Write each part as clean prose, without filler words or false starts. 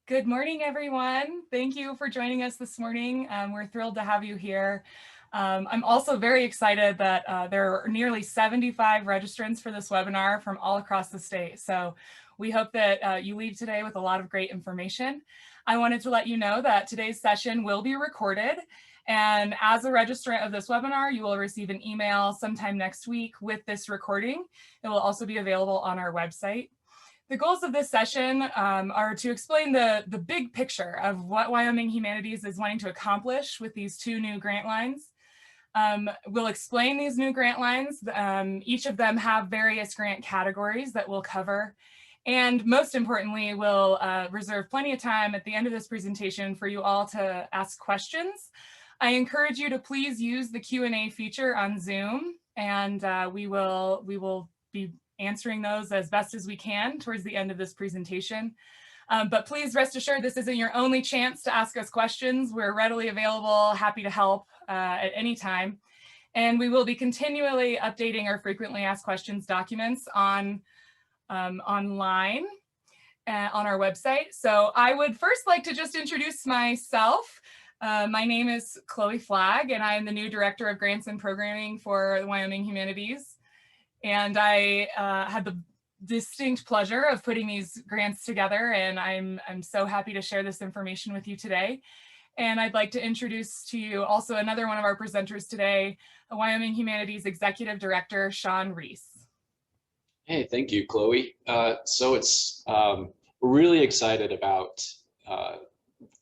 Good morning, everyone. Thank you for joining us this morning. We're thrilled to have you here. I'm also very excited that there are nearly 75 registrants for this webinar from all across the state. So we hope that you leave today with a lot of great information. I wanted to let you know that today's session will be recorded. And as a registrant of this webinar, you will receive an email sometime next week with this recording. It will also be available on our website. The goals of this session are to explain the big picture of what Wyoming Humanities is wanting to accomplish with these two new grant lines. We'll explain these new grant lines. Each of them have various grant categories that we'll cover. And most importantly, we'll reserve plenty of time at the end of this presentation for you all to ask questions. I encourage you to please use the Q&A feature on Zoom, and we will be answering those as best as we can towards the end of this presentation. But please rest assured this isn't your only chance to ask us questions. We're readily available, happy to help at any time. And we will be continually updating our frequently asked questions documents online on our website. So I would first like to just introduce myself. My name is Chloe Flagg, and I am the new Director of Grants and Programming for the Wyoming Humanities. And I had the distinct pleasure of putting these grants together, and I'm so happy to share this information with you today. And I'd like to introduce to you also another one of our presenters today, the Wyoming Humanities Executive Director, Shawn Reese. Hey, thank you, Chloe. We're really excited about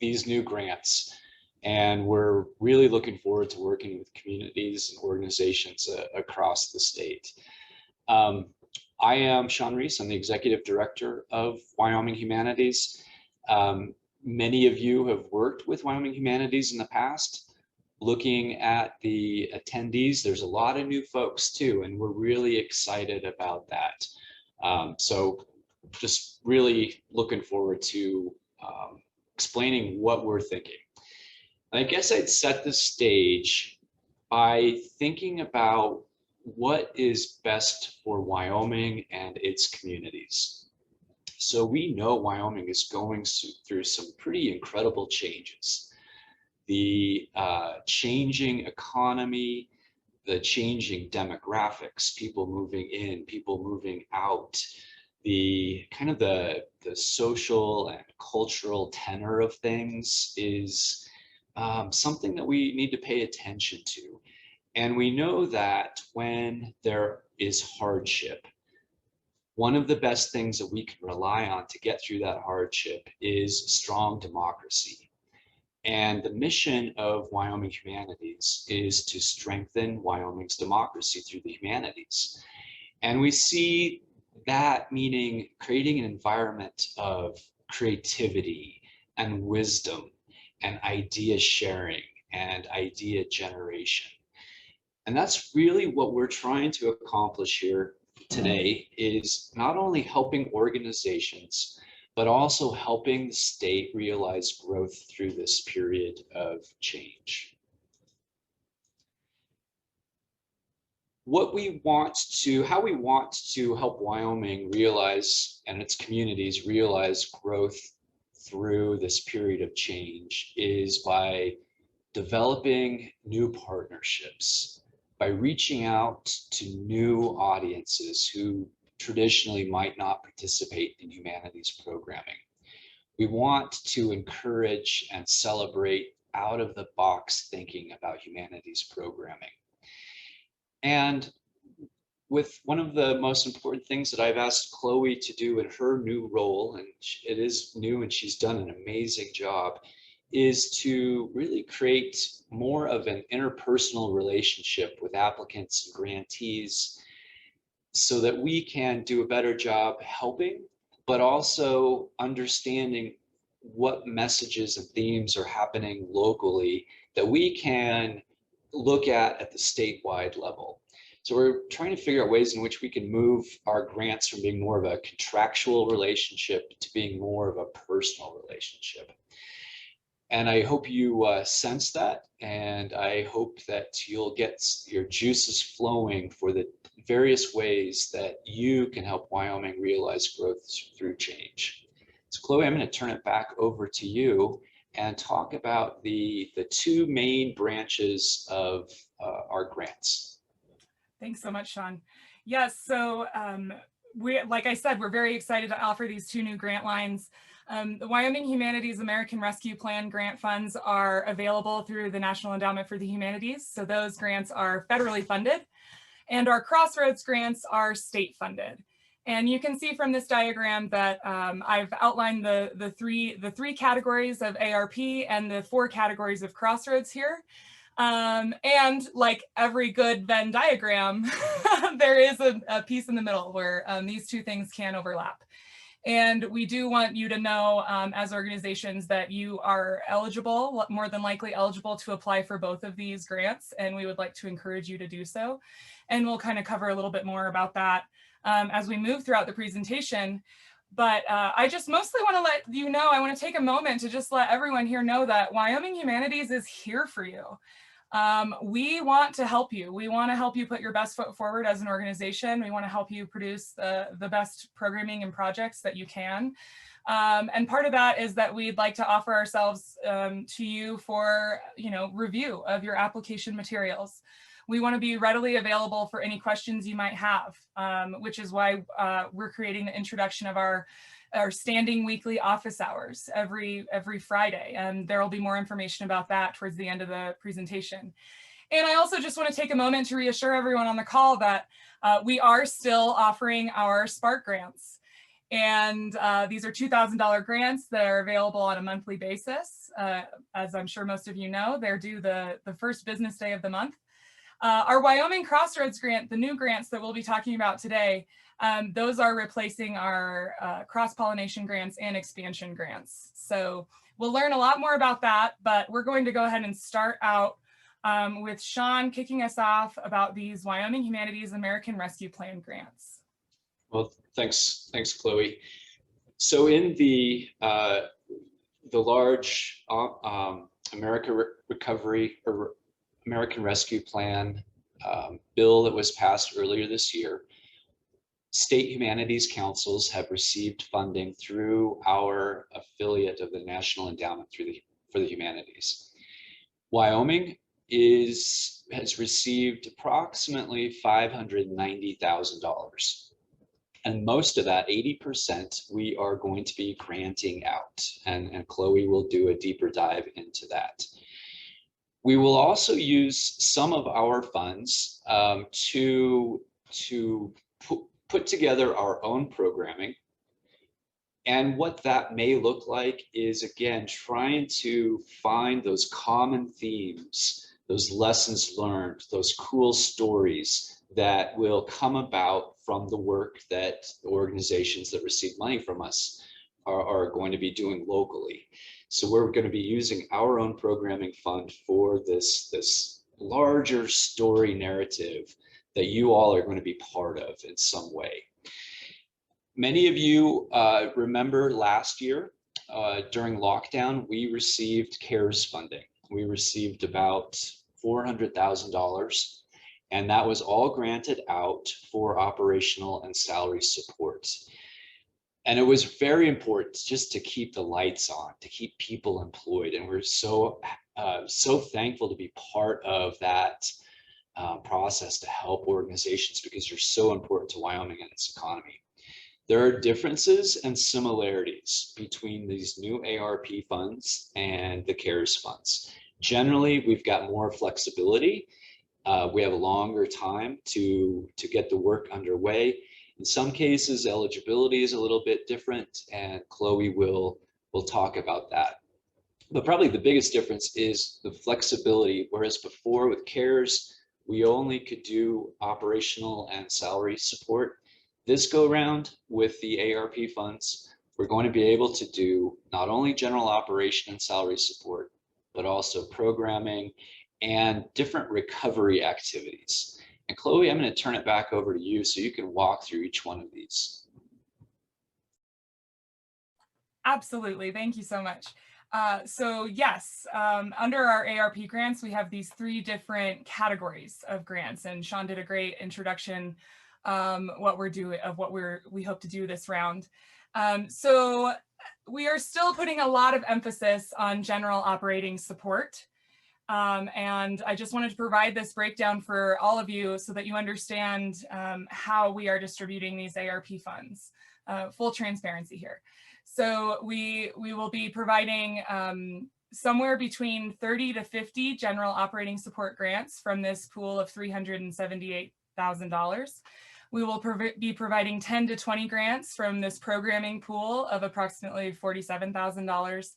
these new grants, and we're really looking forward to working with communities and organizations across the state. I am Shawn Reese. I'm the Executive Director of Wyoming Humanities. Many of you have worked with Wyoming Humanities in the past. Looking at the attendees, there's a lot of new folks too, and we're really excited about that. So just really looking forward to explaining what we're thinking. I guess I'd set the stage by thinking about what is best for Wyoming and its communities. So we know Wyoming is going through some pretty incredible changes. The changing economy, the changing demographics, people moving in, people moving out, the kind of the social and cultural tenor of things is something that we need to pay attention to. And we know that when there is hardship, one of the best things that we can rely on to get through that hardship is strong democracy. And the mission of Wyoming Humanities is to strengthen Wyoming's democracy through the humanities. And we see that meaning creating an environment of creativity and wisdom and idea sharing and idea generation. And that's really what we're trying to accomplish here today, is not only helping organizations, but also helping the state realize growth through this period of change. How we want to help Wyoming realize, and its communities realize, growth through this period of change is by developing new partnerships, by reaching out to new audiences who traditionally might not participate in humanities programming. We want to encourage and celebrate out-of-the-box thinking about humanities programming. And with one of the most important things that I've asked Chloe to do in her new role, and it is new and she's done an amazing job, is to really create more of an interpersonal relationship with applicants and grantees so that we can do a better job helping, but also understanding what messages and themes are happening locally that we can look at the statewide level. So we're trying to figure out ways in which we can move our grants from being more of a contractual relationship to being more of a personal relationship. And I hope you sense that, and I hope that you'll get your juices flowing for the various ways that you can help Wyoming realize growth through change. So Chloe, I'm going to turn it back over to you and talk about the two main branches of our grants. Thanks so much, Shawn. Yes, so like I said, we're very excited to offer these two new grant lines. The Wyoming Humanities American Rescue Plan grant funds are available through the National Endowment for the Humanities. So those grants are federally funded, and our Crossroads grants are state funded. And you can see from this diagram that I've outlined the three categories of ARP and the 4 categories of Crossroads here. And like every good Venn diagram, there is a piece in the middle where these two things can overlap. And we do want you to know as organizations that you are eligible, more than likely eligible to apply for both of these grants. And we would like to encourage you to do so. And we'll kind of cover a little bit more about that as we move throughout the presentation. But I just mostly want to let you know, I want to take a moment to just let everyone here know that Wyoming Humanities is here for you. We want to help you. We want to help you put your best foot forward as an organization. We want to help you produce the best programming and projects that you can. And part of that is that we'd like to offer ourselves to you for, review of your application materials. We want to be readily available for any questions you might have, which is why we're creating the introduction of our standing weekly office hours every Friday. And there will be more information about that towards the end of the presentation. And I also just want to take a moment to reassure everyone on the call that we are still offering our Spark grants. And these are $2,000 grants that are available on a monthly basis. As I'm sure most of you know, they're due the first business day of the month. Our Wyoming Crossroads Grant, the new grants that we'll be talking about today, those are replacing our cross-pollination grants and expansion grants. So we'll learn a lot more about that, but we're going to go ahead and start out with Shawn kicking us off about these Wyoming Humanities American Rescue Plan grants. Well, thanks, Chloe. So in the large American Rescue Plan bill that was passed earlier this year, state humanities councils have received funding through our affiliate of the National Endowment for the Humanities. Wyoming has received approximately $590,000. And most of that, 80%, we are going to be granting out. And Chloe will do a deeper dive into that. We will also use some of our funds to put together our own programming. And what that may look like is, again, trying to find those common themes, those lessons learned, those cool stories that will come about from the work that the organizations that receive money from us are going to be doing locally. So we're going to be using our own programming fund for this larger story narrative that you all are going to be part of in some way. Many of you remember last year during lockdown, we received CARES funding. We received about $400,000, and that was all granted out for operational and salary support. And it was very important just to keep the lights on, to keep people employed. And we're so thankful to be part of that process to help organizations, because they're so important to Wyoming and its economy. There are differences and similarities between these new ARP funds and the CARES funds. Generally, we've got more flexibility. We have a longer time to get the work underway. In some cases, eligibility is a little bit different, and Chloe will talk about that. But probably the biggest difference is the flexibility. Whereas before with CARES, we only could do operational and salary support. This go round with the ARP funds, we're going to be able to do not only general operation and salary support, but also programming and different recovery activities. And Chloe, I'm going to turn it back over to you so you can walk through each one of these. Absolutely. Thank you so much. So yes, under our ARP grants, we have these 3 different categories of grants, and Shawn did a great introduction what we hope to do this round. So we are still putting a lot of emphasis on general operating support. And I just wanted to provide this breakdown for all of you so that you understand how we are distributing these ARP funds. Full transparency here. So we will be providing somewhere between 30 to 50 general operating support grants from this pool of $378,000. We will be providing 10 to 20 grants from this programming pool of approximately $47,000,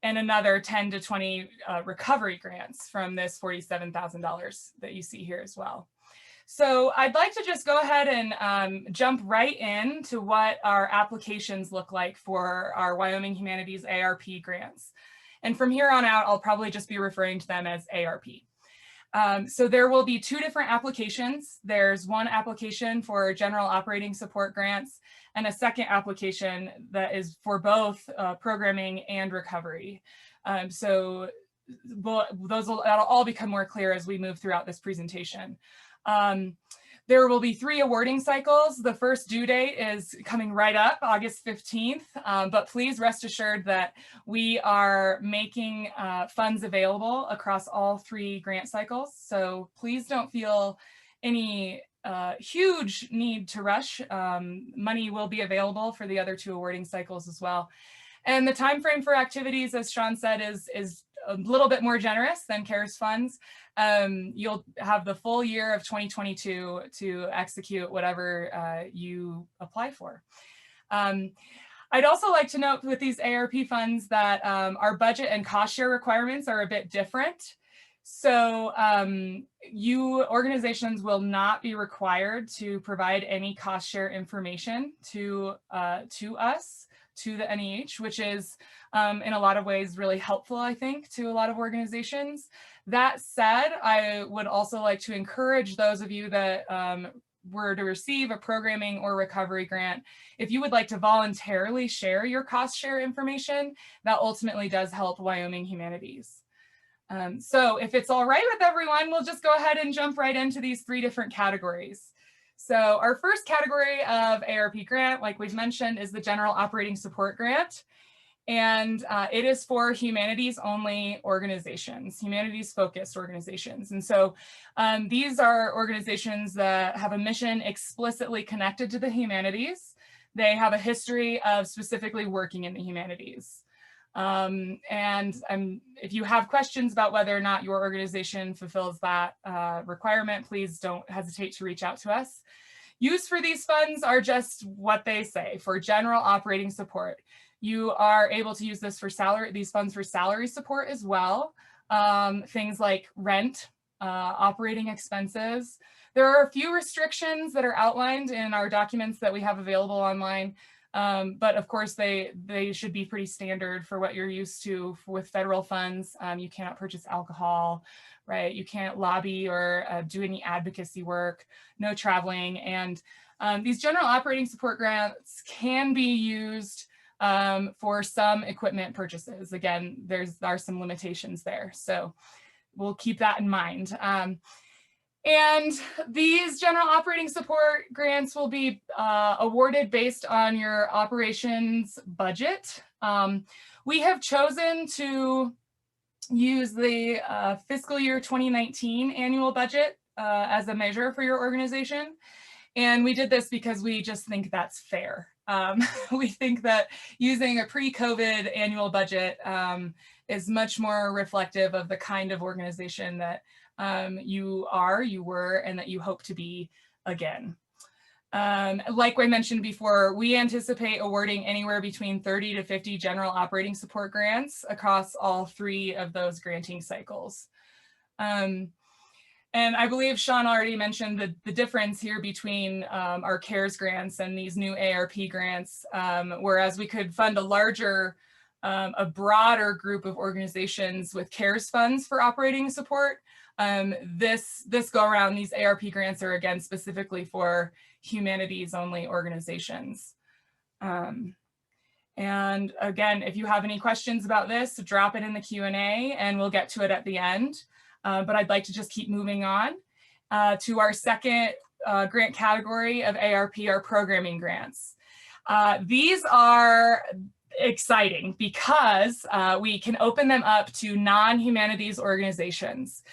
and another 10 to 20 recovery grants from this $47,000 that you see here as well. So I'd like to just go ahead and jump right into what our applications look like for our Wyoming Humanities ARP grants. And from here on out, I'll probably just be referring to them as ARP. So there will be two different applications. There's one application for general operating support grants and a second application that is for both programming and recovery. So that'll all become more clear as we move throughout this presentation. There will be 3 awarding cycles. The first due date is coming right up, August 15th, but please rest assured that we are making funds available across all 3 grant cycles. So please don't feel any huge need to rush. Money will be available for the other 2 awarding cycles as well. And the time frame for activities, as Shawn said, is a little bit more generous than CARES funds. You'll have the full year of 2022 to execute whatever you apply for. I'd also like to note with these ARP funds that our budget and cost share requirements are a bit different. So you organizations will not be required to provide any cost share information to us, to the NEH, which is in a lot of ways really helpful, I think, to a lot of organizations. That said, I would also like to encourage those of you that were to receive a programming or recovery grant, if you would like to voluntarily share your cost share information, that ultimately does help Wyoming Humanities. So if it's all right with everyone, we'll just go ahead and jump right into these 3 different categories. So our first category of ARP grant, like we've mentioned, is the General Operating Support Grant. And it is for humanities only organizations, humanities focused organizations. And so these are organizations that have a mission explicitly connected to the humanities. They have a history of specifically working in the humanities. If you have questions about whether or not your organization fulfills that requirement, please don't hesitate to reach out to us. Used for these funds are just what they say, for general operating support. You are able to use this for these funds for salary support as well. Things like rent, operating expenses. There are a few restrictions that are outlined in our documents that we have available online. But of course, they should be pretty standard for what you're used to with federal funds. You cannot purchase alcohol, right? You can't lobby or do any advocacy work, no traveling. And these general operating support grants can be used for some equipment purchases. Again, there are some limitations there. So we'll keep that in mind. And these general operating support grants will be awarded based on your operations budget. We have chosen to use the fiscal year 2019 annual budget as a measure for your organization. And we did this because we just think that's fair. We think that using a pre-COVID annual budget is much more reflective of the kind of organization that you were, and that you hope to be again. Like I mentioned before, we anticipate awarding anywhere between 30 to 50 general operating support grants across all 3 of those granting cycles. And I believe Shawn already mentioned the difference here between our CARES grants and these new ARP grants, whereas we could fund a broader group of organizations with CARES funds for operating support. This go around, these ARP grants are again specifically for humanities only organizations. And again, if you have any questions about this, drop it in the Q&A and we'll get to it at the end. But I'd like to just keep moving on to our second grant category of ARP, our programming grants. These are exciting because we can open them up to non-humanities organizations.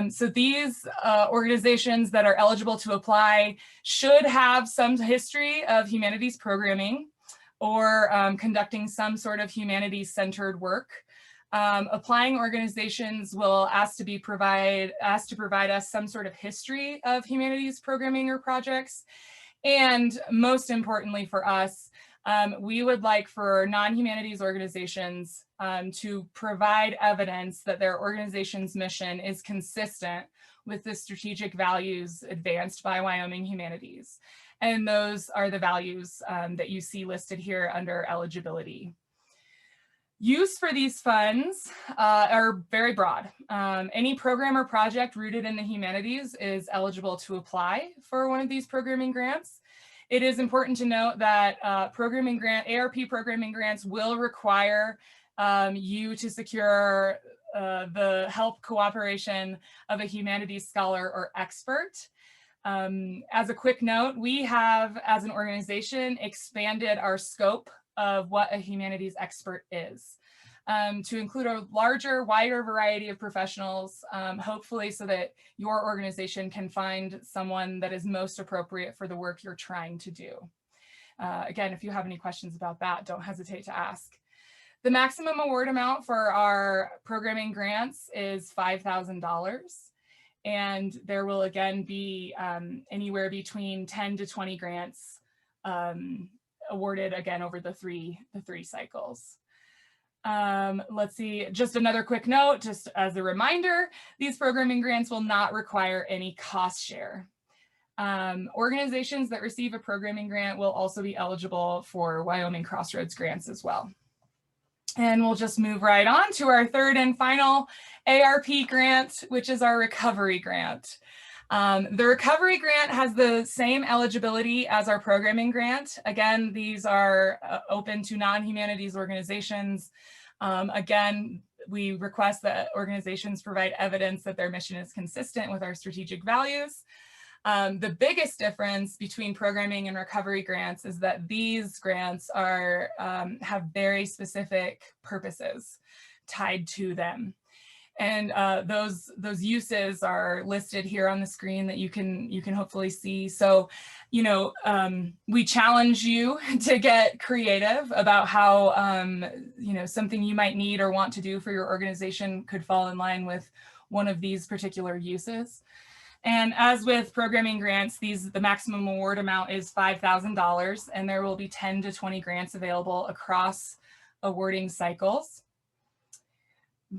So these organizations that are eligible to apply should have some history of humanities programming or conducting some sort of humanities-centered work. Applying organizations will ask to provide us some sort of history of humanities programming or projects. And most importantly for us, we would like for non-humanities organizations to provide evidence that their organization's mission is consistent with the strategic values advanced by Wyoming Humanities. And those are the values that you see listed here under eligibility. Use for these funds are very broad. Any program or project rooted in the humanities is eligible to apply for one of these programming grants. It is important to note that ARP programming grants will require you to secure the help cooperation of a humanities scholar or expert. As a quick note, we have, as an organization, expanded our scope of what a humanities expert is to include a larger, wider variety of professionals, hopefully so that your organization can find someone that is most appropriate for the work you're trying to do. Again, if you have any questions about that, don't hesitate to ask. The maximum award amount for our programming grants is $5,000. And there will again be anywhere between 10 to 20 grants awarded again over the three cycles. Let's see, just another quick note, just as a reminder, these programming grants will not require any cost share. Organizations that receive a programming grant will also be eligible for Wyoming Crossroads Grants as well. And we'll just move right on to our third and final ARP grant, which is our recovery grant. The recovery grant has the same eligibility as our programming grant. Again, these are open to non-humanities organizations. Again, we request that organizations provide evidence that their mission is consistent with our strategic values. The biggest difference between programming and recovery grants is that these grants are have very specific purposes tied to them. And those uses are listed here on the screen that you can hopefully see. So, you know, we challenge you to get creative about how, you know, something you might need or want to do for your organization could fall in line with one of these particular uses. And as with programming grants, the maximum award amount is $5,000, and there will be 10 to 20 grants available across awarding cycles.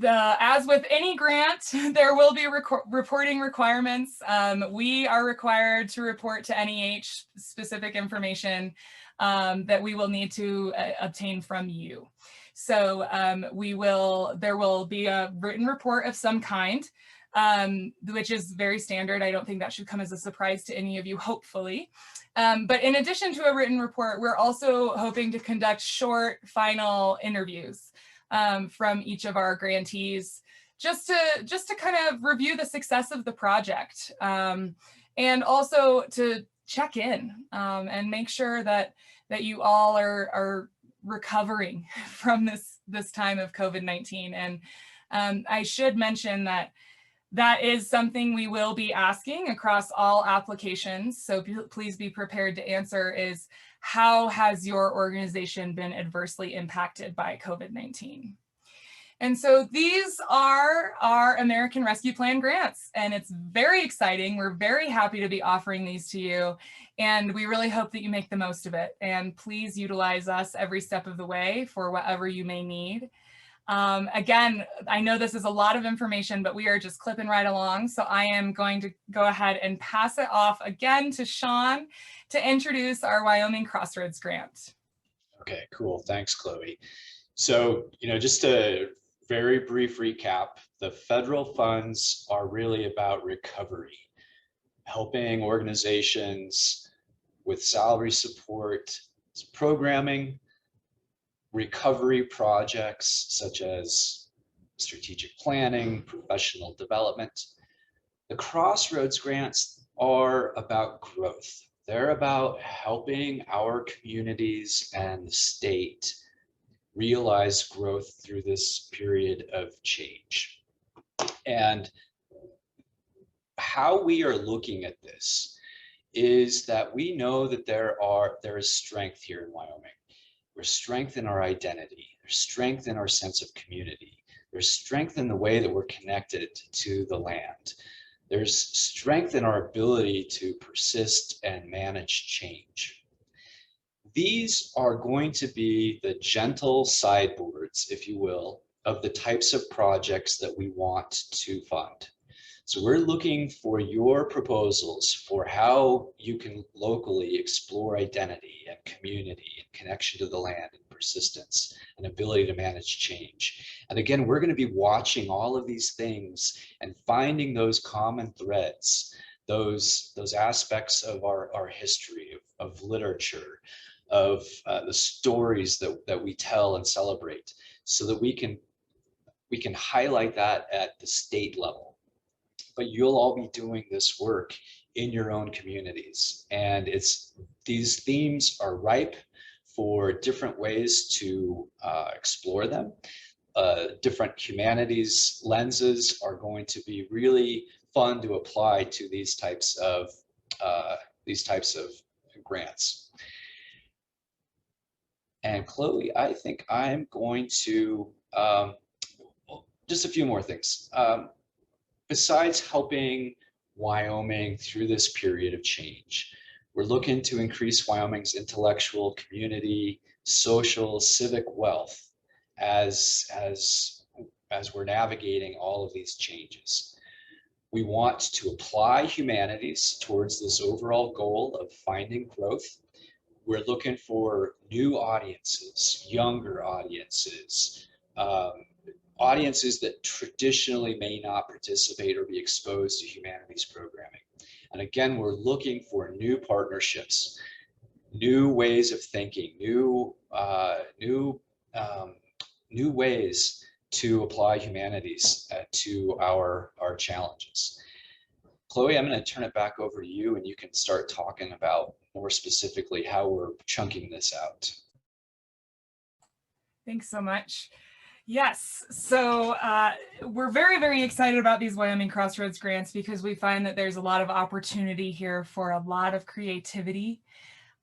As with any grant, there will be reporting requirements. We are required to report to NEH specific information that we will need to obtain from you. So there will be a written report of some kind, which is very standard. I don't think that should come as a surprise to any of you, hopefully. But in addition to a written report, we're also hoping to conduct short final interviews from each of our grantees, just to kind of review the success of the project, and also to check in and make sure that you all are recovering from this time of COVID-19. And I should mention that is something we will be asking across all applications. So please be prepared to answer is, how has your organization been adversely impacted by COVID-19? And so these are our American Rescue Plan grants, and it's very exciting. We're very happy to be offering these to you, and we really hope that you make the most of it. And please utilize us every step of the way for whatever you may need. Again, I know this is a lot of information, but we are just clipping right along. So I am going to go ahead and pass it off again to Shawn to introduce our Wyoming Crossroads Grant. Okay, cool. Thanks, Chloe. So, you know, just a very brief recap, the federal funds are really about recovery, helping organizations with salary support, programming, recovery projects such as strategic planning, professional development. The Crossroads grants are about growth. They're about helping our communities and the state realize growth through this period of change. And how we are looking at this is that we know that there is strength here in Wyoming. There's strength in our identity. There's strength in our sense of community. There's strength in the way that we're connected to the land. There's strength in our ability to persist and manage change. These are going to be the gentle sideboards, if you will, of the types of projects that we want to fund. So we're looking for your proposals for how you can locally explore identity and community and connection to the land and persistence and ability to manage change. And again, we're going to be watching all of these things and finding those common threads, those aspects of our history, of literature, of the stories that we tell and celebrate, so that we can highlight that at the state level. But you'll all be doing this work in your own communities. And these themes are ripe for different ways to explore them. Different humanities lenses are going to be really fun to apply to these types of grants. And Chloe, I think I'm going to, just a few more things. Besides helping Wyoming through this period of change, we're looking to increase Wyoming's intellectual, community, social, civic wealth as we're navigating all of these changes. We want to apply humanities towards this overall goal of finding growth. We're looking for new audiences, younger audiences, audiences that traditionally may not participate or be exposed to humanities programming. And again, we're looking for new partnerships, new ways of thinking, new ways to apply humanities to our challenges. Chloe, I'm going to turn it back over to you, and you can start talking about more specifically how we're chunking this out. Thanks so much. Yes, so we're very, very excited about these Wyoming Crossroads grants because we find that there's a lot of opportunity here for a lot of creativity.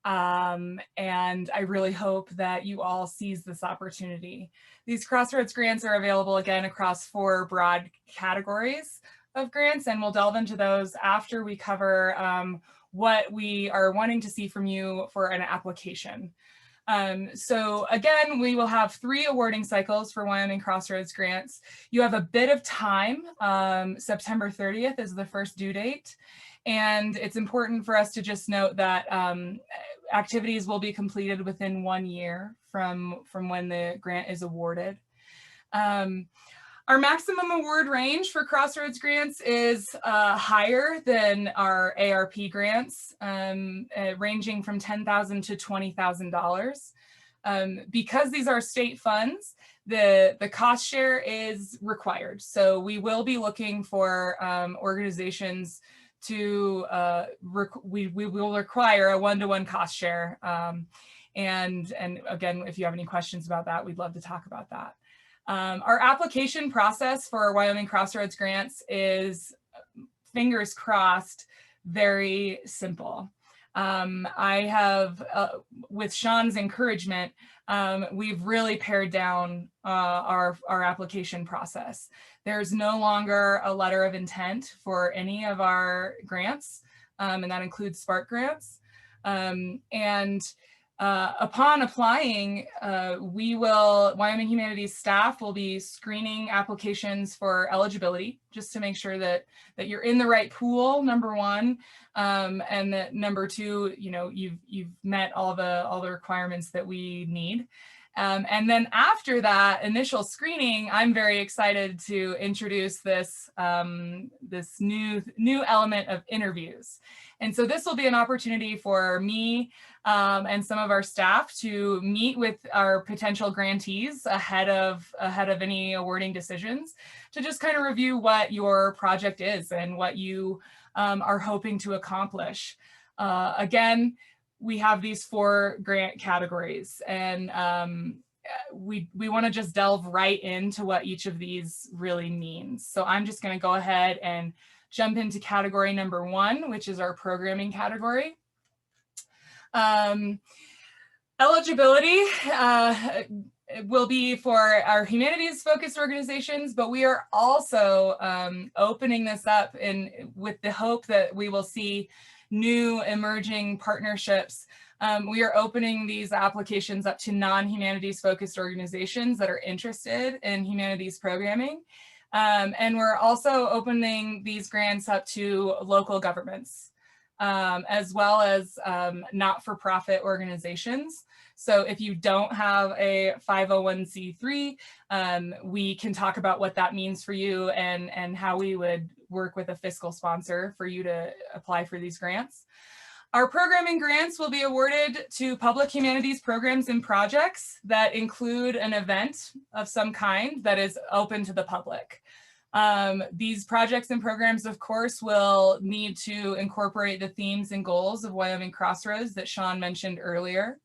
And I really hope that you all seize this opportunity. These Crossroads grants are available again across 4 broad categories of grants, and we'll delve into those after we cover what we are wanting to see from you for an application. So again, we will have 3 awarding cycles for Wyoming Crossroads grants. You have a bit of time. September 30th is the first due date. And it's important for us to just note that activities will be completed within 1 year from when the grant is awarded. Our maximum award range for Crossroads grants is higher than our ARP grants, ranging from $10,000 to $20,000. Because these are state funds, the cost share is required. So we will be looking for organizations to, we will require a 1-to-1 cost share. And again, if you have any questions about that, we'd love to talk about that. Our application process for Wyoming Crossroads grants is, fingers crossed, very simple. I have, with Shawn's encouragement, we've really pared down our application process. There's no longer a letter of intent for any of our grants, and that includes Spark grants. Upon applying, Wyoming Humanities staff will be screening applications for eligibility, just to make sure that you're in the right pool, number 1, and that number 2, you know, you've met all the requirements that we need. And then after that initial screening, I'm very excited to introduce this new element of interviews. And so this will be an opportunity for me and some of our staff to meet with our potential grantees ahead of any awarding decisions, to just kind of review what your project is and what you are hoping to accomplish. Again, we have these 4 grant categories, and we want to just delve right into what each of these really means. So I'm just going to go ahead and jump into category number 1, which is our programming category. Eligibility will be for our humanities focused organizations, but we are also opening this up with the hope that we will see new emerging partnerships. We are opening these applications up to non-humanities focused organizations that are interested in humanities programming. And we're also opening these grants up to local governments, as well as not-for-profit organizations. So if you don't have a 501c3, we can talk about what that means for you and how we would work with a fiscal sponsor for you to apply for these grants. Our programming grants will be awarded to public humanities programs and projects that include an event of some kind that is open to the public. These projects and programs, of course, will need to incorporate the themes and goals of Wyoming Crossroads that Shawn mentioned earlier.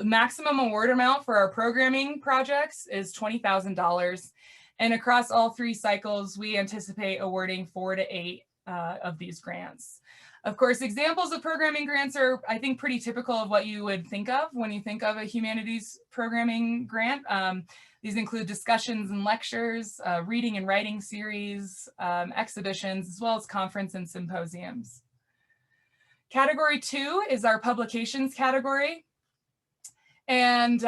Maximum award amount for our programming projects is $20,000. And across all 3 cycles, we anticipate awarding 4 to 8 of these grants. Of course, examples of programming grants are, I think, pretty typical of what you would think of when you think of a humanities programming grant. These include discussions and lectures, reading and writing series, exhibitions, as well as conference and symposiums. Category 2 is our publications category. And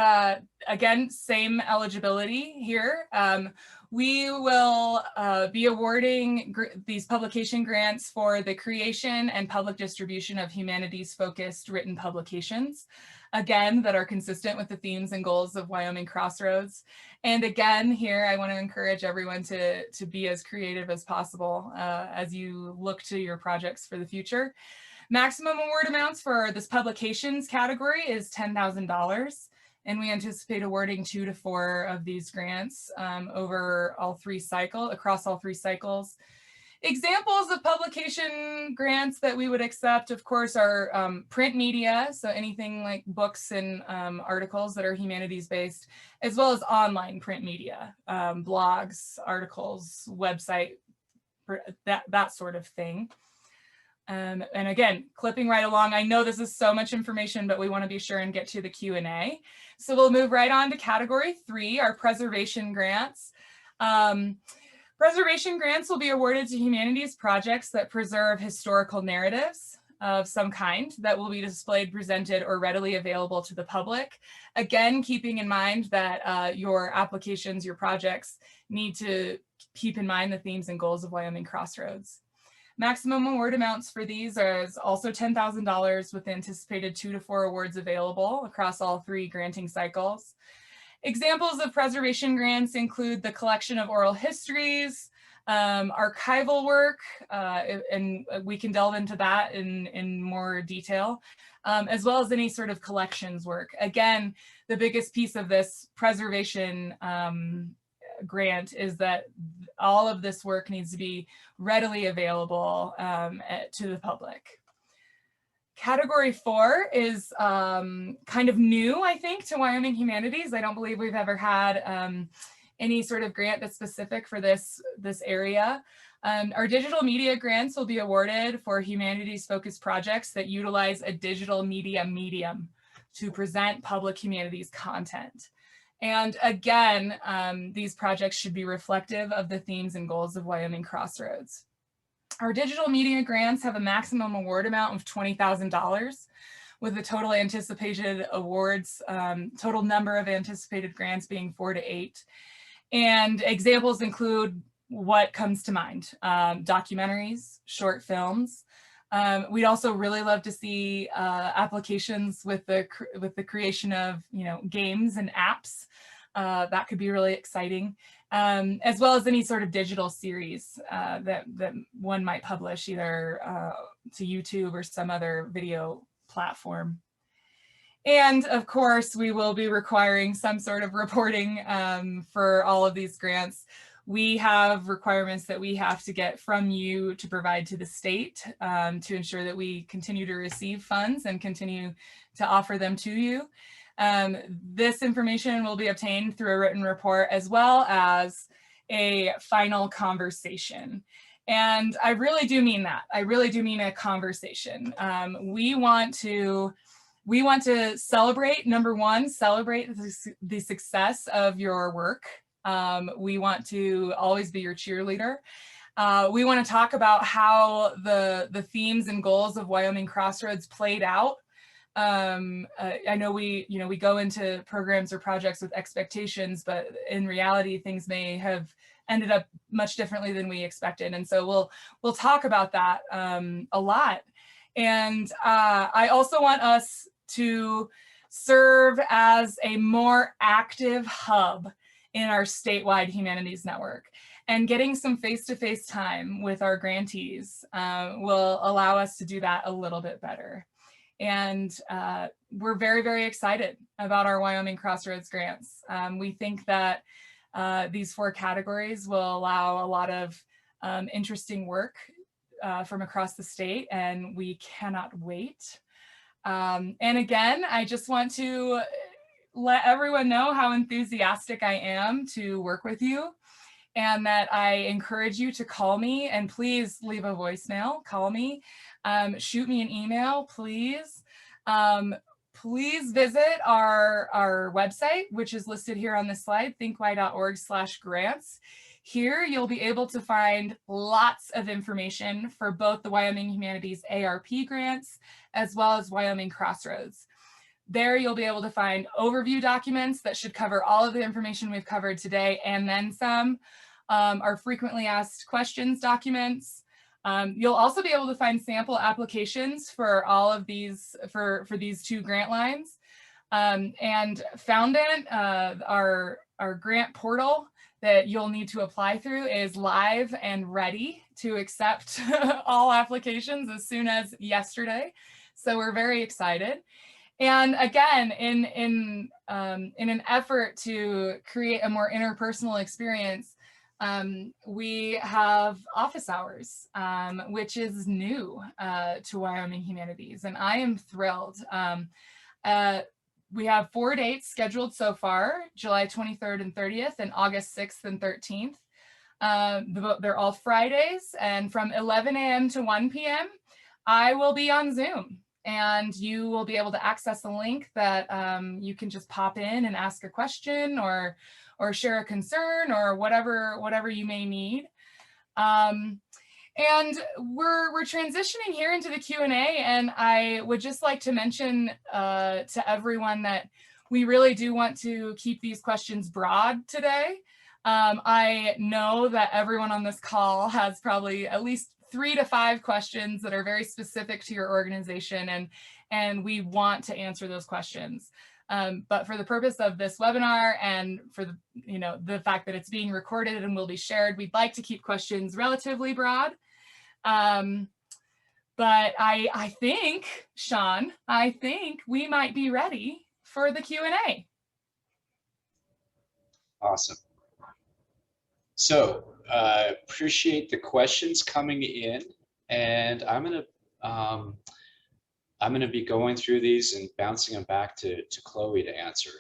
again, same eligibility here. We will be awarding these publication grants for the creation and public distribution of humanities-focused written publications, again, that are consistent with the themes and goals of Wyoming Crossroads. And again, here, I want to encourage everyone to be as creative as possible as you look to your projects for the future. Maximum award amounts for this publications category is $10,000, and we anticipate awarding 2 to 4 of these grants across all 3 cycles. Examples of publication grants that we would accept, of course, are print media, so anything like books and articles that are humanities-based, as well as online print media, blogs, articles, website, that sort of thing. And again, clipping right along, I know this is so much information, but we want to be sure and get to the Q&A. So we'll move right on to category 3, our preservation grants. Preservation grants will be awarded to humanities projects that preserve historical narratives of some kind that will be displayed, presented, or readily available to the public. Again, keeping in mind that your applications, your projects need to keep in mind the themes and goals of Wyoming Crossroads. Maximum award amounts for these is also $10,000 with anticipated 2 to 4 awards available across all 3 granting cycles. Examples of preservation grants include the collection of oral histories, archival work, and we can delve into that in more detail, as well as any sort of collections work. Again, the biggest piece of this preservation grant is that all of this work needs to be readily available to the public. Category 4 is kind of new, I think, to Wyoming Humanities. I don't believe we've ever had any sort of grant that's specific for this area. Our digital media grants will be awarded for humanities-focused projects that utilize a digital media medium to present public humanities content. And again, these projects should be reflective of the themes and goals of Wyoming Crossroads. Our digital media grants have a maximum award amount of $20,000 with the total anticipated awards, total number of anticipated grants being 4 to 8. And examples include what comes to mind: documentaries, short films. We'd also really love to see applications with the creation of games and apps. That could be really exciting, as well as any sort of digital series that one might publish either to YouTube or some other video platform. And of course, we will be requiring some sort of reporting for all of these grants. We have requirements that we have to get from you to provide to the state to ensure that we continue to receive funds and continue to offer them to you. This information will be obtained through a written report as well as a final conversation. And I really do mean that. I really do mean a conversation. We want to celebrate, number one, celebrate the success of your work. We want to always be your cheerleader. We want to talk about how the themes and goals of Wyoming Crossroads played out. I know we go into programs or projects with expectations, but in reality, things may have ended up much differently than we expected. And so we'll talk about that a lot. And I also want us to serve as a more active hub in our statewide humanities network. And getting some face-to-face time with our grantees will allow us to do that a little bit better. And we're very, very excited about our Wyoming Crossroads Grants. We think that these 4 categories will allow a lot of interesting work from across the state, and we cannot wait. And again, I just want to let everyone know how enthusiastic I am to work with you, and that I encourage you to call me, and please leave a voicemail, call me, shoot me an email, please. Please visit our website, which is listed here on this slide, thinkwy.org/grants. Here you'll be able to find lots of information for both the Wyoming Humanities ARP grants, as well as Wyoming Crossroads. There you'll be able to find overview documents that should cover all of the information we've covered today and then some. Our frequently asked questions documents. You'll also be able to find sample applications for all of these, for these 2 grant lines. And Foundant, our grant portal that you'll need to apply through, is live and ready to accept all applications as soon as yesterday. So we're very excited. And again, in an effort to create a more interpersonal experience, we have office hours, which is new to Wyoming Humanities, and I am thrilled. We have 4 dates scheduled so far: July 23rd and 30th, and August 6th and 13th. They're all Fridays, and from 11 a.m. to 1 p.m., I will be on Zoom. And you will be able to access a link that you can just pop in and ask a question or share a concern or whatever you may need. And we're transitioning here into the Q&A, and I would just like to mention to everyone that we really do want to keep these questions broad today. I know that everyone on this call has probably at least 3 to 5 questions that are very specific to your organization, and we want to answer those questions. But for the purpose of this webinar and for the fact that it's being recorded and will be shared, we'd like to keep questions relatively broad. But I think, Shawn, we might be ready for the Q&A. Awesome. So appreciate the questions coming in, and I'm gonna be going through these and bouncing them back to Chloe to answer.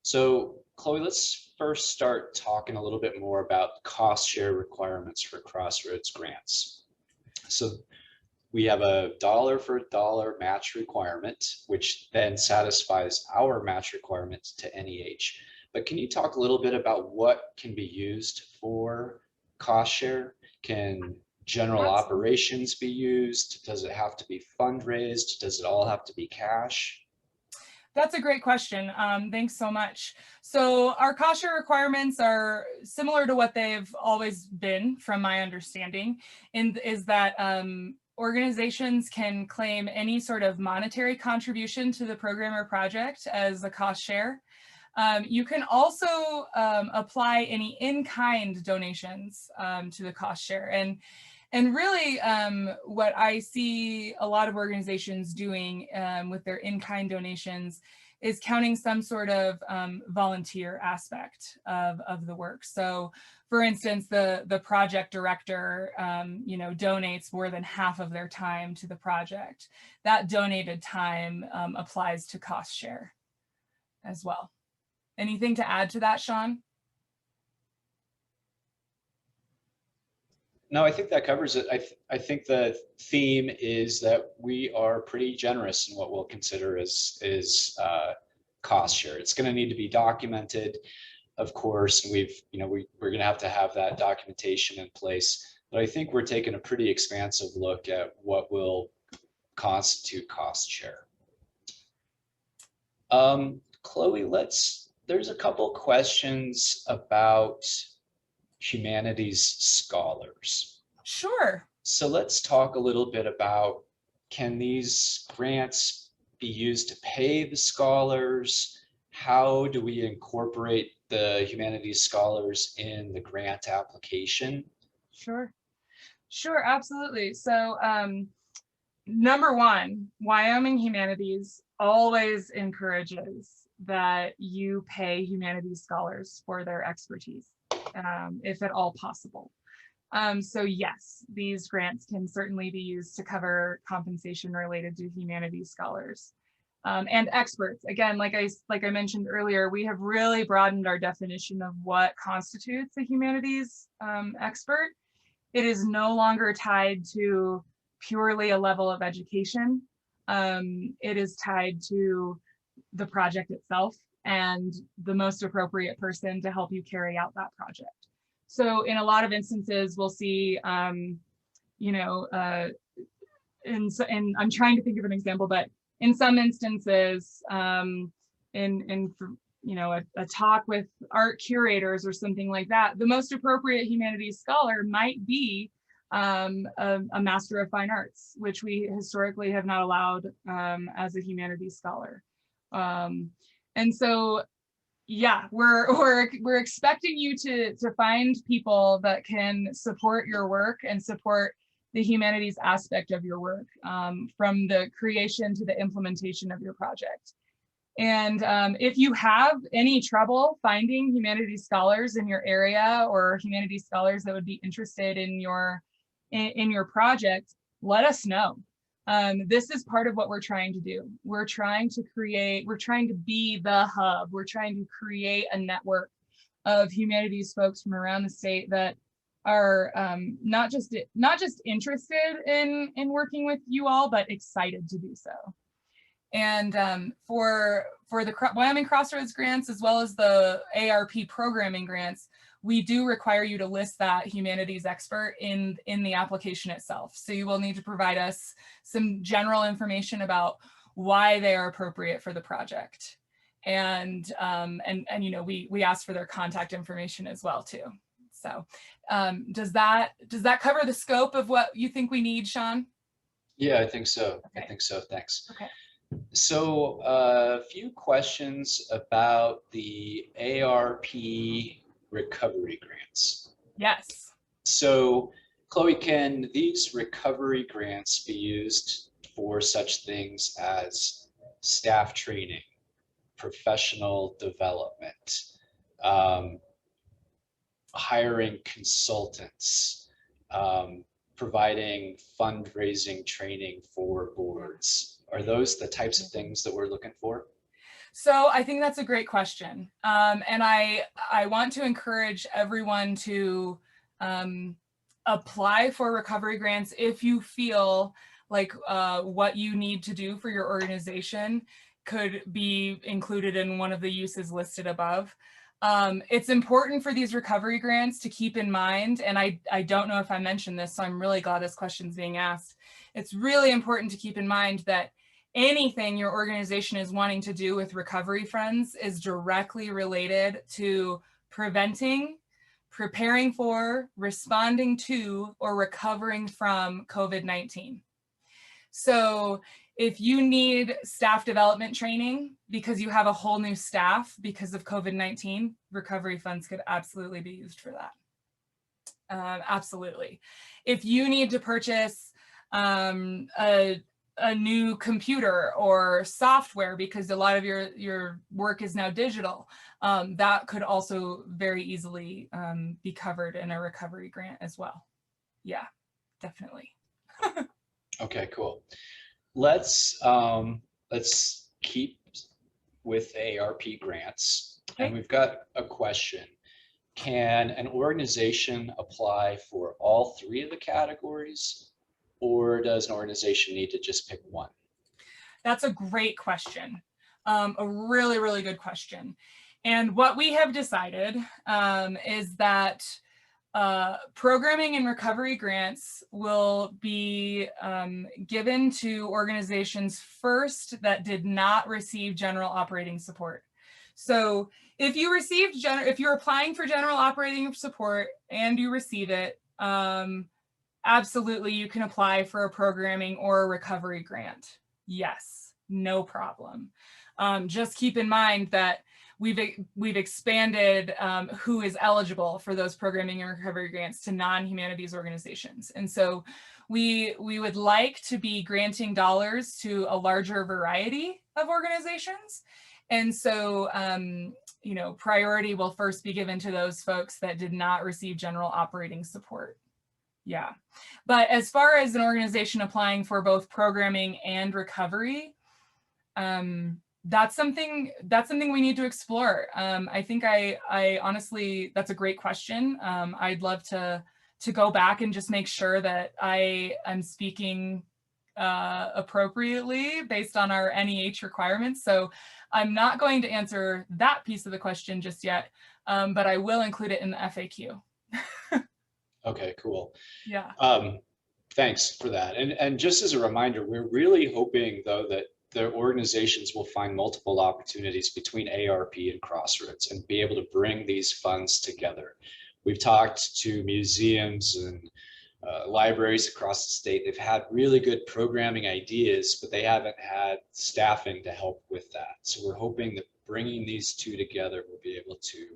So Chloe, let's first start talking a little bit more about cost share requirements for Crossroads grants. So we have a dollar for dollar match requirement, which then satisfies our match requirement to NEH. But can you talk a little bit about what can be used for cost share? Can general operations be used? Does it have to be fundraised? Does it all have to be cash? That's a great question. Thanks so much. So our cost share requirements are similar to what they've always been, from my understanding, and is that organizations can claim any sort of monetary contribution to the program or project as a cost share. You can also apply any in-kind donations to the cost share. And really what I see a lot of organizations doing with their in-kind donations is counting some sort of volunteer aspect of the work. So for instance, the project director donates more than half of their time to the project. That donated time applies to cost share. as well. Anything to add to that, Shawn? No, I think that covers it. I think the theme is that we are pretty generous in what we'll consider as cost share. It's going to need to be documented, of course, and we're going to have that documentation in place. But I think we're taking a pretty expansive look at what will constitute cost share. Chloe, there's a couple questions about Humanities Scholars. Sure. So let's talk a little bit about, can these grants be used to pay the scholars? How do we incorporate the Humanities Scholars in the grant application? Sure, absolutely. So number one, Wyoming Humanities always encourages that you pay Humanities Scholars for their expertise, if at all possible. So yes, these grants can certainly be used to cover compensation related to Humanities Scholars. And experts. Again, like I mentioned earlier, we have really broadened our definition of what constitutes a humanities expert. It is no longer tied to purely a level of education. It is tied to the project itself and the most appropriate person to help you carry out that project. So in a lot of instances, we'll see, and I'm trying to think of an example, but in some instances, a talk with art curators or something like that, the most appropriate humanities scholar might be a Master of Fine Arts, which we historically have not allowed as a humanities scholar. And so, yeah, we're expecting you to find people that can support your work and support the humanities aspect of your work, from the creation to the implementation of your project. And if you have any trouble finding humanities scholars in your area or humanities scholars that would be interested in your project, let us know. This is part of what we're trying to do. We're trying to be the hub. We're trying to create a network of humanities folks from around the state that are not just interested in working with you all, but excited to do so. And for the Wyoming Crossroads Grants, as well as the ARP programming grants, we do require you to list that humanities expert in the application itself. So you will need to provide us some general information about why they are appropriate for the project. And we ask for their contact information as well too. So does that cover the scope of what you think we need, Shawn? Yeah, I think so. Okay. I think so. Thanks. Okay. So a few questions about the ARP Recovery Grants. Yes. So Chloe, can these recovery grants be used for such things as staff training, professional development, hiring consultants, providing fundraising training for boards? Are those the types of things that we're looking for? So I think that's a great question. And I want to encourage everyone to apply for recovery grants if you feel like what you need to do for your organization could be included in one of the uses listed above. It's important for these recovery grants to keep in mind, and I don't know if I mentioned this, so I'm really glad this question's being asked. It's really important to keep in mind that anything your organization is wanting to do with recovery funds is directly related to preventing, preparing for, responding to, or recovering from COVID-19. So if you need staff development training because you have a whole new staff because of COVID-19, recovery funds could absolutely be used for that. Absolutely. If you need to purchase a new computer or software because a lot of your work is now digital, that could also very easily be covered in a recovery grant as well. Yeah, definitely. Okay, cool. Let's keep with ARP grants, and Okay. we've got a question. Can an organization apply for all three of the categories, or does an organization need to just pick one? That's a great question. A really, really good question. And what we have decided is that programming and recovery grants will be given to organizations first that did not receive general operating support. So if you received if you're applying for general operating support and you receive it, absolutely you can apply for a programming or a recovery grant. Yes, no problem. Just keep in mind that we've expanded who is eligible for those programming and recovery grants to non-humanities organizations. And so we would like to be granting dollars to a larger variety of organizations. And so, you know, priority will first be given to those folks that did not receive general operating support. Yeah. But as far as an organization applying for both programming and recovery, that's something we need to explore. I think I honestly, that's a great question. I'd love to go back and just make sure that I'm speaking appropriately based on our NEH requirements. So I'm not going to answer that piece of the question just yet, but I will include it in the FAQ. Okay, cool. Yeah. Thanks for that. And just as a reminder, we're really hoping, though, that the organizations will find multiple opportunities between ARP and Crossroads and be able to bring these funds together. We've talked to museums and libraries across the state. They've had really good programming ideas, but they haven't had staffing to help with that. So we're hoping that bringing these two together will be able to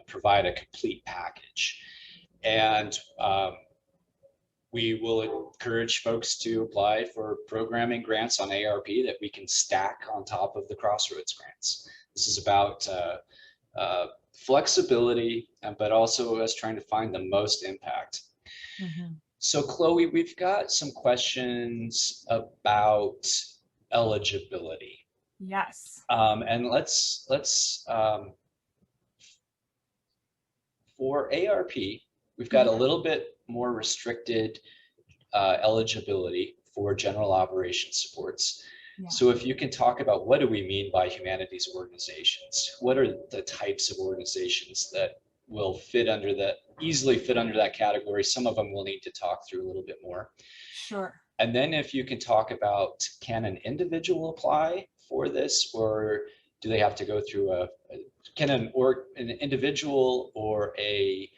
provide a complete package. And we will encourage folks to apply for programming grants on ARP that we can stack on top of the Crossroads grants. This is about flexibility, but also us trying to find the most impact. Mm-hmm. So Chloe, we've got some questions about eligibility. Yes. And let's for ARP, we've got a little bit more restricted eligibility for general operations supports. Yeah. So if you can talk about what do we mean by humanities organizations? What are the types of organizations that will fit under that, easily fit under that category? Some of them we'll need to talk through a little bit more. Sure. And then if you can talk about, can an individual apply for this, or do they have to go through can an individual or a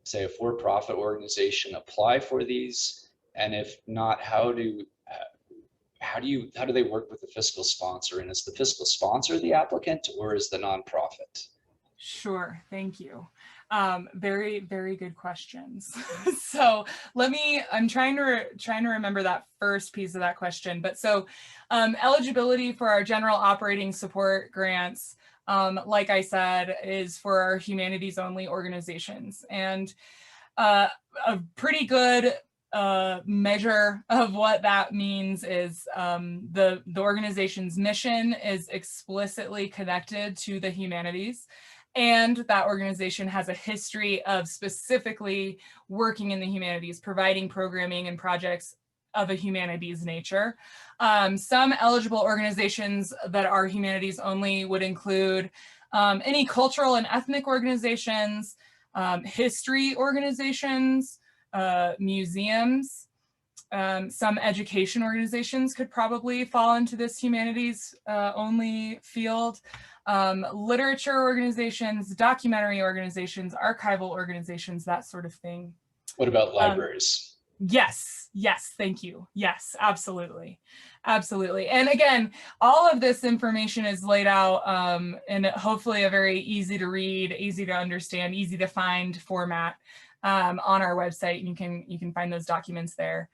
say a for-profit organization apply for these? And if not, how do they work with the fiscal sponsor? And is the fiscal sponsor the applicant, or is the nonprofit? Sure, thank you. Very, very good questions. So I'm trying to remember that first piece of that question. But so eligibility for our general operating support grants, like I said, is for our humanities only organizations. And a pretty good measure of what that means is the organization's mission is explicitly connected to the humanities. And that organization has a history of specifically working in the humanities, providing programming and projects of a humanities nature. Some eligible organizations that are humanities only would include any cultural and ethnic organizations, history organizations, museums. Some education organizations could probably fall into this humanities only field. Literature organizations, documentary organizations, archival organizations, that sort of thing. What about libraries? Yes, thank you. Yes, absolutely. Absolutely. And again, all of this information is laid out in hopefully a very easy to read, easy to understand, easy to find format on our website. You can find those documents there.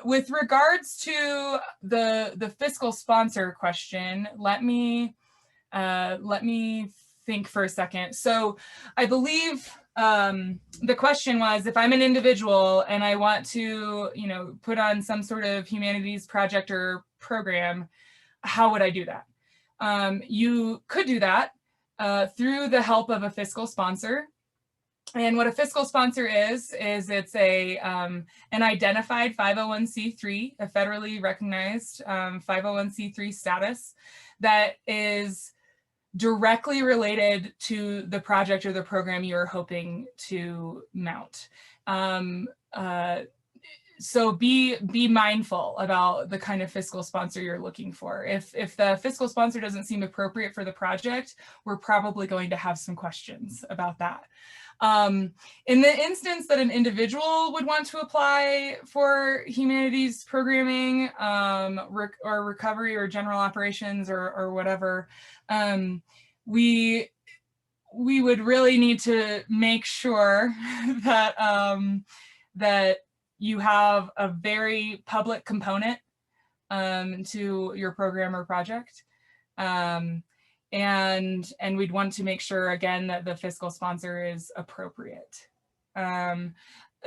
With regards to the fiscal sponsor question, let me think for a second. So I believe the question was, if I'm an individual and I want to, put on some sort of humanities project or program, how would I do that? you could do that through the help of a fiscal sponsor. And what a fiscal sponsor is it's an identified 501c3, a federally recognized 501c3 status that is directly related to the project or the program you're hoping to mount. So be mindful about the kind of fiscal sponsor you're looking for. If the fiscal sponsor doesn't seem appropriate for the project, we're probably going to have some questions about that. In the instance that an individual would want to apply for humanities programming or recovery or general operations or whatever, we would really need to make sure that that you have a very public component to your program or project. And we'd want to make sure, again, that the fiscal sponsor is appropriate.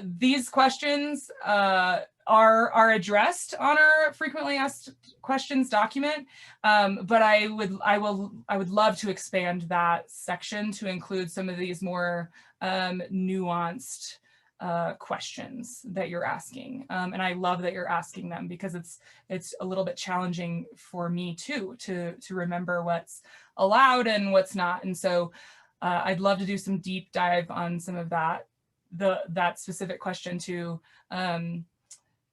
These questions are addressed on our frequently asked questions document, but I would love to expand that section to include some of these more nuanced questions that you're asking. And I love that you're asking them, because it's a little bit challenging for me too, to remember what's allowed and what's not. And so I'd love to do some deep dive on some of that, that specific question to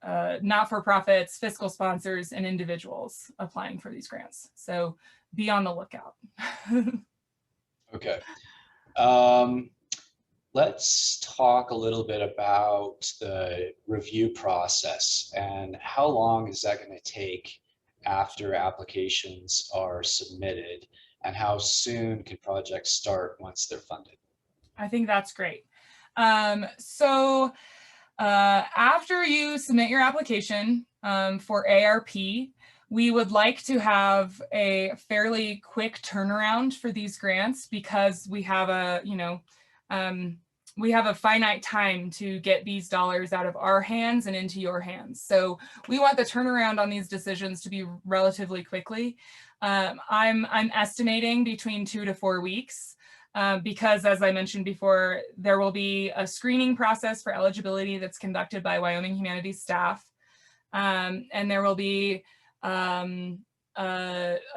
not-for-profits, fiscal sponsors, and individuals applying for these grants. So be on the lookout. Okay. Let's talk a little bit about the review process and how long is that going to take after applications are submitted, and how soon can projects start once they're funded? I think that's great. So after you submit your application for ARP, we would like to have a fairly quick turnaround for these grants, because we have a, we have a finite time to get these dollars out of our hands and into your hands. So we want the turnaround on these decisions to be relatively quickly. I'm estimating between 2 to 4 weeks, because, as I mentioned before, there will be a screening process for eligibility that's conducted by Wyoming Humanities staff. And there will be a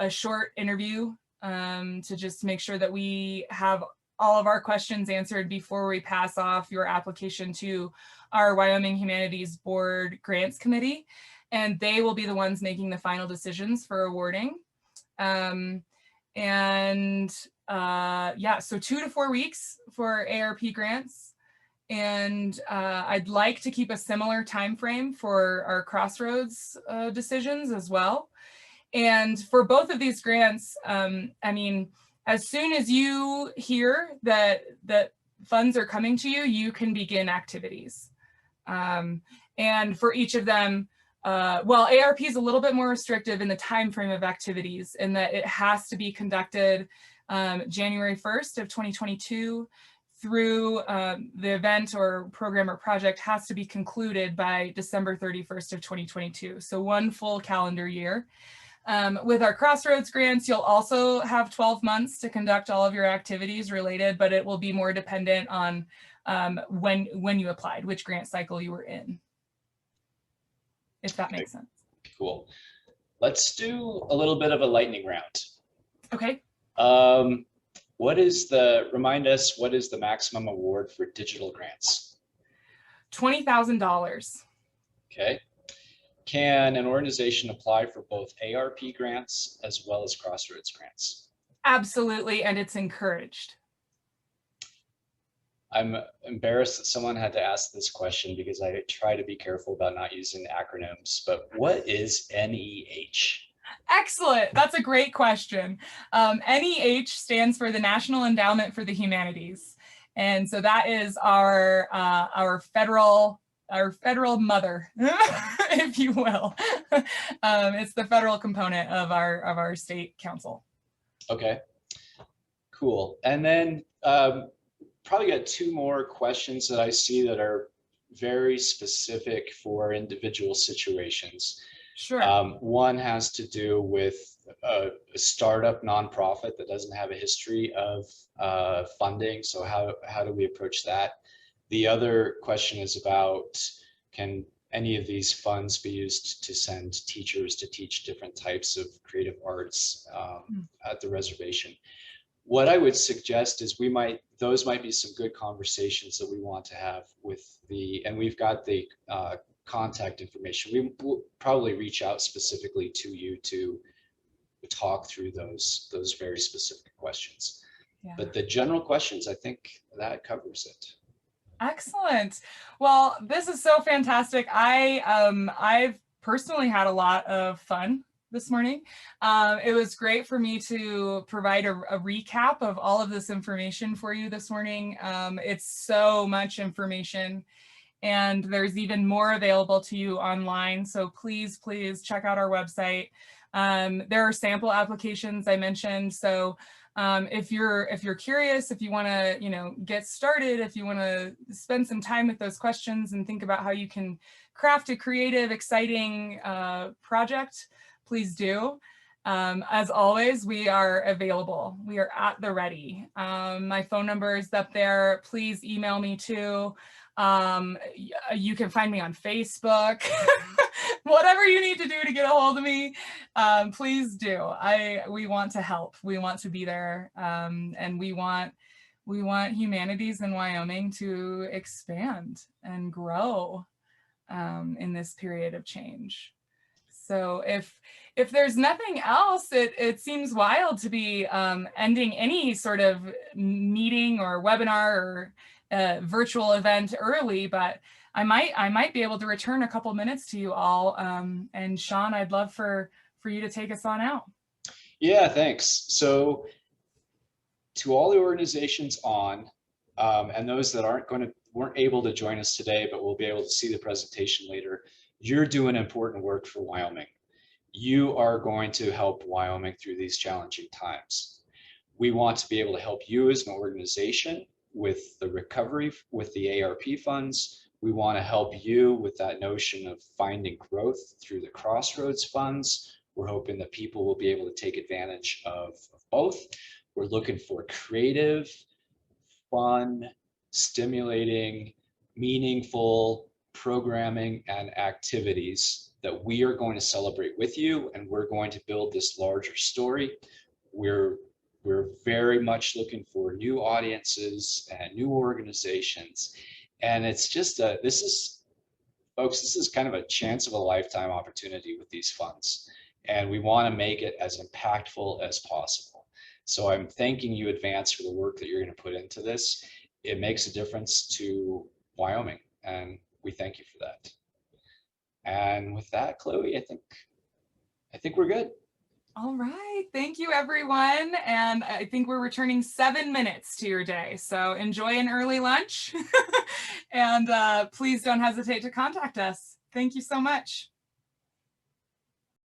short interview to just make sure that we have all of our questions answered before we pass off your application to our Wyoming Humanities Board Grants Committee. And they will be the ones making the final decisions for awarding. Yeah, so 2 to 4 weeks for ARP grants. And I'd like to keep a similar time frame for our Crossroads decisions as well. And for both of these grants, I mean, as soon as you hear that funds are coming to you, you can begin activities. And for each of them, well, ARP is a little bit more restrictive in the time frame of activities, in that it has to be conducted January 1st of 2022 through the event or program or project has to be concluded by December 31st of 2022. So 1 full calendar year. With our Crossroads grants, you'll also have 12 months to conduct all of your activities related, but it will be more dependent on when you applied, which grant cycle you were in, if that makes sense. Cool. Let's do a little bit of a lightning round. Okay. Remind us, what is the maximum award for digital grants? $20,000. Okay. Can an organization apply for both ARP grants as well as Crossroads grants? Absolutely, and it's encouraged. I'm embarrassed that someone had to ask this question, because I try to be careful about not using acronyms, but what is NEH? Excellent, that's a great question. NEH stands for the National Endowment for the Humanities. And so that is our federal mother, if you will. It's the federal component of our state council. Okay, cool. And then probably got 2 more questions that I see that are very specific for individual situations. Sure. One has to do with a startup nonprofit that doesn't have a history of funding. So how do we approach that? The other question is about, can any of these funds be used to send teachers to teach different types of creative arts at the reservation? What I would suggest is those might be some good conversations that we want to have with and we've got the contact information. We will probably reach out specifically to you to talk through those very specific questions. Yeah. But the general questions, I think that covers it. Excellent. Well, this is so fantastic. I've personally had a lot of fun this morning. It was great for me to provide a recap of all of this information for you this morning. It's so much information, and there's even more available to you online. So please, please check out our website. There are sample applications I mentioned. So if you're curious, if you want to, get started, if you want to spend some time with those questions and think about how you can craft a creative, exciting project, please do. As always, we are available. We are at the ready. My phone number is up there. Please email me too. You can find me on Facebook. Whatever you need to do to get a hold of me, please do. We want to help. We want to be there, and we want humanities in Wyoming to expand and grow in this period of change. So if there's nothing else, it seems wild to be ending any sort of meeting or webinar or virtual event early, but I might be able to return a couple minutes to you all. And Shawn, I'd love for you to take us on out. Yeah, thanks. So to all the organizations on, and those that weren't able to join us today, but will be able to see the presentation later, you're doing important work for Wyoming. You are going to help Wyoming through these challenging times. We want to be able to help you as an organization with the recovery, with the ARP funds. We want to help you with that notion of finding growth through the Crossroads funds. We're hoping that people will be able to take advantage of both. We're looking for creative, fun, stimulating, meaningful programming and activities that we are going to celebrate with you, and we're going to build this larger story. We're very much looking for new audiences and new organizations, and it's just folks, this is kind of a chance of a lifetime opportunity with these funds, and we want to make it as impactful as possible. So I'm thanking you in advance for the work that you're going to put into this. It makes a difference to Wyoming, and we thank you for that. And with that, Chloe, I think we're good. All right. Thank you, everyone. And I think we're returning 7 minutes to your day. So enjoy an early lunch. And please don't hesitate to contact us. Thank you so much.